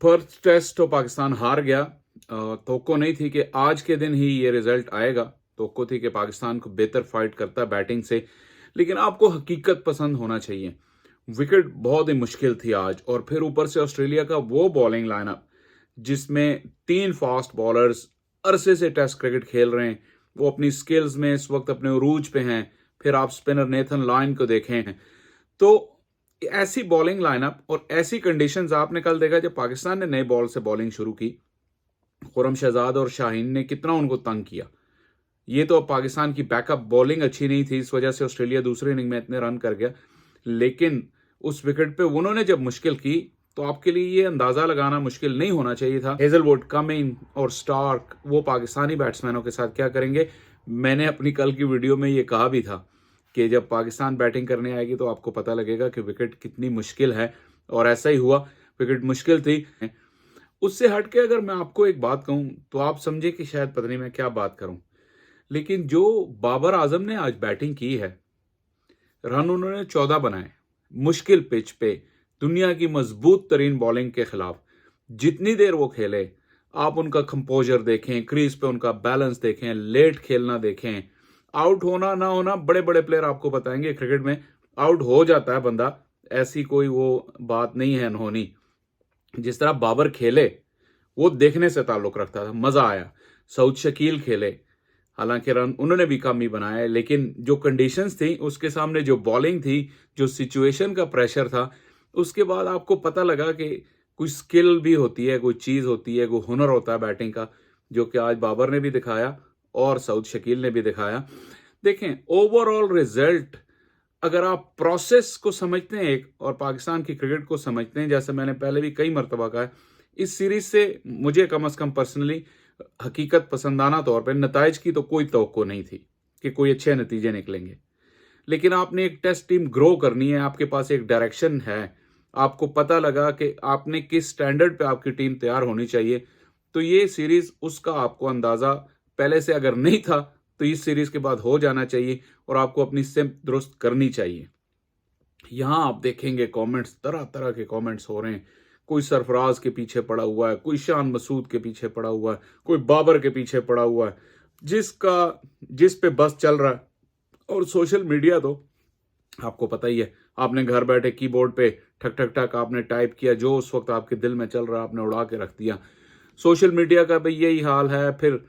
First test तो पाकिस्तान हार गया। तवक्को नहीं थी कि आज के दिन ही ये रिजल्ट आएगा। तवक्को थी कि पाकिस्तान को बेहतर फाइट करता है बैटिंग से, लेकिन आपको हकीकत पसंद होना चाहिए। विकेट बहुत ही मुश्किल थी आज, और फिर ऊपर से ऑस्ट्रेलिया का वो बॉलिंग लाइनअप जिसमें तीन फास्ट बॉलर्स अरसे से टेस्ट क्रिकेट खेल रहे हैं, वो अपनी स्किल्स में इस वक्त अपने उरूज पे हैं। फिर आप स्पिनर नेथन लायन को देखें, तो ऐसी बॉलिंग लाइनअप और ऐसी कंडीशंस आपने कल देखा जब पाकिस्तान ने नए बॉल से बॉलिंग शुरू की। खुरम शहजाद और शाहीन ने कितना उनको तंग किया। ये तो अब पाकिस्तान की बैकअप बॉलिंग अच्छी नहीं थी, इस वजह से ऑस्ट्रेलिया दूसरे इनिंग में इतने रन कर गया। लेकिन उस विकेट पे उन्होंने जब मुश्किल की, तो आपके लिए ये अंदाजा लगाना मुश्किल नहीं होना चाहिए था हेजलवुड, कमिंग और स्टार्क वो पाकिस्तानी बैट्समैनों के साथ क्या करेंगे। मैंने अपनी कल की वीडियो में ये कहा भी था कि जब पाकिस्तान बैटिंग करने आएगी तो आपको पता लगेगा कि विकेट कितनी मुश्किल है, और ऐसा ही हुआ। विकेट मुश्किल थी। उससे हट के अगर मैं आपको एक बात कहूं तो आप समझे कि शायद पता नहीं मैं क्या बात करूं, लेकिन जो बाबर आजम ने आज बैटिंग की है, रन उन्होंने 14 बनाए मुश्किल पिच पे, दुनिया की मजबूत तरीन बॉलिंग के खिलाफ। जितनी देर वो खेले, आप उनका कंपोजर देखें, क्रीज पे उनका बैलेंस देखें, लेट खेलना देखें, आउट होना ना होना। बड़े बड़े प्लेयर आपको बताएंगे क्रिकेट में आउट हो जाता है बंदा, ऐसी कोई वो बात नहीं है अनहोनी। जिस तरह बाबर खेले वो देखने से ताल्लुक रखता था, मजा आया। सऊद शकील खेले, हालांकि रन उन्होंने भी कम ही बनाए, लेकिन जो कंडीशंस थी उसके सामने, जो बॉलिंग थी, जो सिचुएशन का प्रेशर था, उसके बाद आपको पता लगा कि कोई स्किल भी होती है, कोई चीज होती है, कोई हुनर होता है बैटिंग का, जो कि आज बाबर ने भी दिखाया और सऊद शकील ने भी दिखाया। देखें ओवरऑल रिजल्ट, अगर आप प्रोसेस को समझते हैं एक, और पाकिस्तान की क्रिकेट को समझते हैं, जैसे मैंने पहले भी कई मरतबा कहा है, इस सीरीज से मुझे कम अज कम पर्सनली हकीकत पसंदाना तौर पर नताइज की तो कोई तवक्को नहीं थी कि कोई अच्छे नतीजे निकलेंगे। लेकिन आपने एक टेस्ट टीम ग्रो करनी है, आपके पास एक डायरेक्शन है, आपको पता लगा कि आपने किस स्टैंडर्ड पे आपकी टीम तैयार होनी चाहिए। तो ये सीरीज उसका आपको अंदाजा पहले से अगर नहीं था तो इस सीरीज के बाद हो जाना चाहिए, और आपको अपनी सिमत दुरुस्त करनी चाहिए। यहां आप देखेंगे कमेंट्स, तरह तरह के कमेंट्स हो रहे हैं। कोई सरफराज के पीछे पड़ा हुआ है, कोई शान मसूद के पीछे पड़ा हुआ है, कोई बाबर के पीछे पड़ा हुआ है, जिसका जिस पे बस चल रहा है। और सोशल मीडिया तो आपको पता ही है, आपने घर बैठे कीबोर्ड पे ठक ठक ठक आपने टाइप किया, जो उस वक्त आपके दिल में चल रहा है आपने उड़ा के रख दिया। सोशल मीडिया का भी यही हाल है। फिर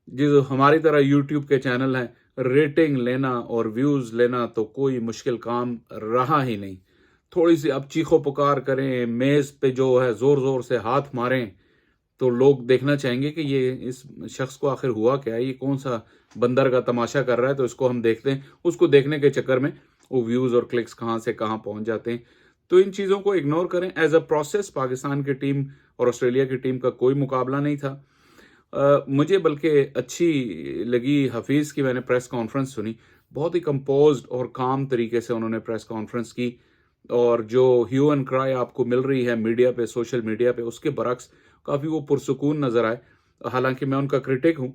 जो हमारी तरह यूट्यूब के चैनल हैं, रेटिंग लेना और व्यूज लेना तो कोई मुश्किल काम रहा ही नहीं। थोड़ी सी अब चीखो पुकार करें, मेज पे जो है जोर जोर से हाथ मारें, तो लोग देखना चाहेंगे कि ये इस शख्स को आखिर हुआ क्या है, ये कौन सा बंदर का तमाशा कर रहा है, तो इसको हम देखते हैं। उसको देखने के चक्कर में वो व्यूज और क्लिक्स कहाँ से कहाँ पहुंच जाते हैं। तो इन चीज़ों को इग्नोर करें। एज अ प्रोसेस पाकिस्तान की टीम और ऑस्ट्रेलिया की टीम का कोई मुकाबला नहीं था। मुझे बल्कि अच्छी लगी हफीज़ की, मैंने प्रेस कॉन्फ्रेंस सुनी, बहुत ही कंपोज्ड और काम तरीके से उन्होंने प्रेस कॉन्फ्रेंस की। और जो ह्यू एंड क्राई आपको मिल रही है मीडिया पे, सोशल मीडिया पे, उसके बरक्स काफ़ी वो पुरसुकून नज़र आए। हालांकि मैं उनका क्रिटिक हूँ,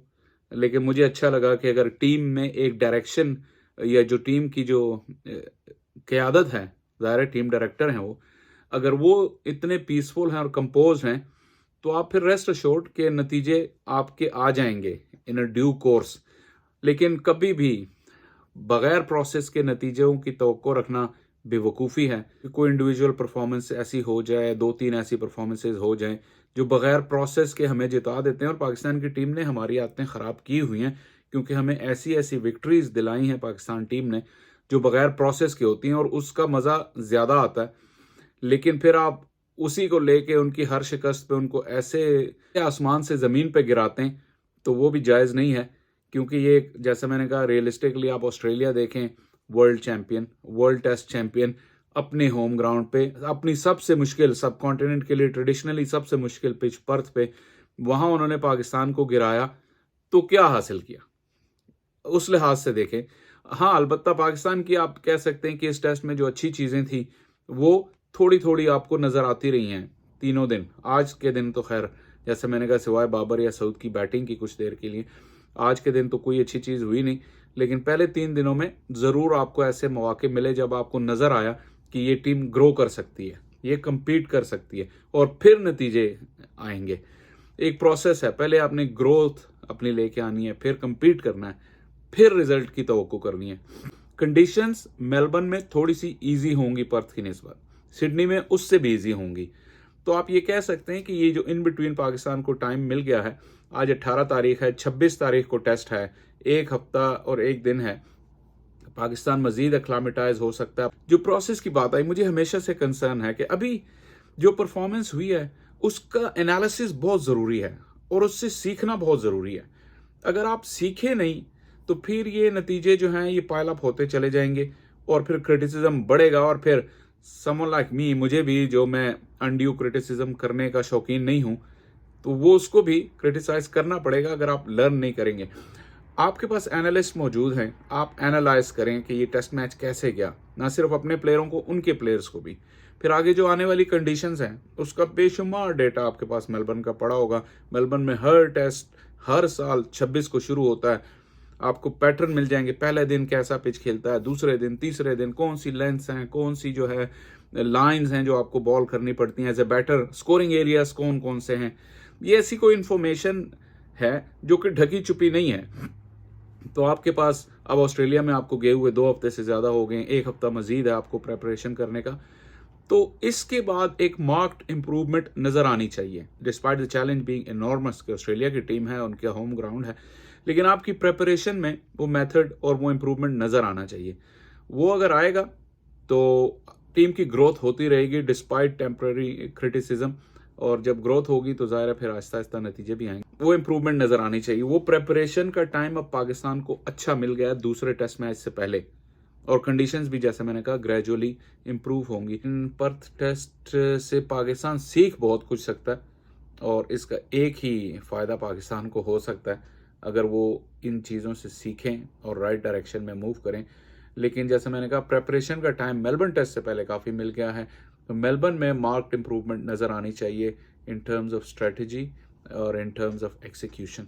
लेकिन मुझे अच्छा लगा कि अगर टीम में एक डायरेक्शन, या जो टीम की जो क़यादत है, ज़ाहिर है टीम डायरेक्टर हैं वो, अगर वो इतने पीसफुल हैं और कंपोज हैं, तो आप फिर रेस्ट अश्योर्ड के नतीजे आपके आ जाएंगे इन अ ड्यू कोर्स। लेकिन कभी भी बगैर प्रोसेस के नतीजों की तवक्को रखना बेवकूफ़ी है। कि कोई इंडिविजुअल परफॉर्मेंस ऐसी हो जाए, दो तीन ऐसी परफॉर्मेंसेज हो जाएं जो बगैर प्रोसेस के हमें जिता देते हैं। और पाकिस्तान की टीम ने हमारी आदतें ख़राब की हुई हैं, क्योंकि हमें ऐसी ऐसी विक्ट्रीज दिलाई हैं पाकिस्तान टीम ने जो बगैर प्रोसेस की होती हैं, और उसका मज़ा ज़्यादा आता है। लेकिन फिर आप उसी को लेके उनकी हर शिकस्त पे उनको ऐसे आसमान से ज़मीन पे गिराते हैं, तो वो भी जायज़ नहीं है। क्योंकि ये, जैसे मैंने कहा, रियलिस्टिकली आप ऑस्ट्रेलिया देखें, world champion, world test champion, अपने होम ग्राउंड पे, अपनी सबसे मुश्किल, सब कॉन्टिनेंट के लिए ट्रेडिशनली सबसे मुश्किल पिच पर्थ पे, वहाँ उन्होंने पाकिस्तान को गिराया। तो क्या हासिल किया उस लिहाज से देखें। हाँ, अलबत्ता पाकिस्तान की आप कह सकते हैं कि इस टेस्ट में जो अच्छी चीज़ें थी वो थोड़ी थोड़ी आपको नज़र आती रही हैं तीनों दिन। आज के दिन तो खैर, जैसे मैंने कहा, सिवाय बाबर या सऊद की बैटिंग की कुछ देर के लिए, आज के दिन तो कोई अच्छी चीज़ हुई नहीं। लेकिन पहले 3 दिनों में ज़रूर आपको ऐसे मौके मिले जब आपको नज़र आया कि ये टीम ग्रो कर सकती है। ये compete कर सकती है और फिर नतीजे आएंगे। एक प्रोसेस है, पहले आपने ग्रोथ अपनी लेके आनी है, फिर compete करना है, फिर रिजल्ट की तवक्को करनी है। कंडीशंस मेलबर्न में थोड़ी सी ईजी होंगी पर्थ की निस्बत, सिडनी में उससे भी ईजी होंगी। तो आप ये कह सकते हैं कि ये जो इन बिटवीन पाकिस्तान को टाइम मिल गया है, आज 18 तारीख है, 26 तारीख को टेस्ट है, एक हफ्ता और एक दिन है, पाकिस्तान मजीद एक्लामेटाइज हो सकता है। जो प्रोसेस की बात आई, मुझे हमेशा से कंसर्न है कि अभी जो परफॉर्मेंस हुई है उसका एनालिसिस बहुत ज़रूरी है और उससे सीखना बहुत ज़रूरी है। अगर आप सीखे नहीं तो फिर ये नतीजे जो हैं ये पाइल अप होते चले जाएंगे और फिर क्रिटिसिज्म बढ़ेगा और फिर समवन लाइक मी, मुझे भी जो मैं अनड्यू क्रिटिसिज्म करने का शौकीन नहीं हूं, तो वो उसको भी क्रिटिसाइज करना पड़ेगा अगर आप लर्न नहीं करेंगे। आपके पास एनालिस्ट मौजूद हैं, आप एनालाइज करें कि ये टेस्ट मैच कैसे गया, ना सिर्फ अपने प्लेयरों को, उनके प्लेयर्स को भी। फिर आगे जो आने वाली कंडीशंस हैं उसका बेशुमार डेटा आपके पास मेलबर्न का पड़ा होगा। मेलबर्न में हर टेस्ट हर साल 26 को शुरू होता है, आपको पैटर्न मिल जाएंगे, पहले दिन कैसा पिच खेलता है, दूसरे दिन, तीसरे दिन कौन सी लेंथ्स हैं, कौन सी जो है लाइंस हैं जो आपको बॉल करनी पड़ती हैं as a batter, scoring areas कौन कौन से हैं। ये ऐसी कोई इंफॉर्मेशन है जो कि ढकी छुपी नहीं है। तो आपके पास अब ऑस्ट्रेलिया में आपको गए हुए 2 हफ्ते से ज़्यादा हो गए, 1 हफ्ता मजीद है आपको प्रेपरेशन करने का। तो इसके बाद एक मार्क्ड इंप्रूवमेंट नज़र आनी चाहिए, despite the challenge being enormous कि ऑस्ट्रेलिया की टीम है, उनका होम ग्राउंड है, लेकिन आपकी प्रेपरेशन में वो मेथड और वो इंप्रूवमेंट नज़र आना चाहिए। वो अगर आएगा तो टीम की ग्रोथ होती रहेगी डिस्पाइट टेम्पररी क्रिटिसिज्म, और जब ग्रोथ होगी तो ज़ाहिर है फिर आहिस्ता आहिस्ता नतीजे भी आएंगे। वो इंप्रूवमेंट नज़र आनी चाहिए। वो प्रेपरेशन का टाइम अब पाकिस्तान को अच्छा मिल गया दूसरे टेस्ट मैच से पहले, और कंडीशंस भी जैसे मैंने कहा ग्रेजुअली इंप्रूव होंगी। इन पर्थ टेस्ट से पाकिस्तान सीख बहुत कुछ सकता है और इसका एक ही फ़ायदा पाकिस्तान को हो सकता है अगर वो इन चीज़ों से सीखें और राइट डायरेक्शन में मूव करें। लेकिन जैसे मैंने कहा प्रेपरेशन का टाइम मेलबर्न टेस्ट से पहले काफ़ी मिल गया है, तो मेलबर्न में मार्क्ड इंप्रूवमेंट नज़र आनी चाहिए इन टर्म्स ऑफ स्ट्रेटजी और इन टर्म्स ऑफ एक्सिक्यूशन।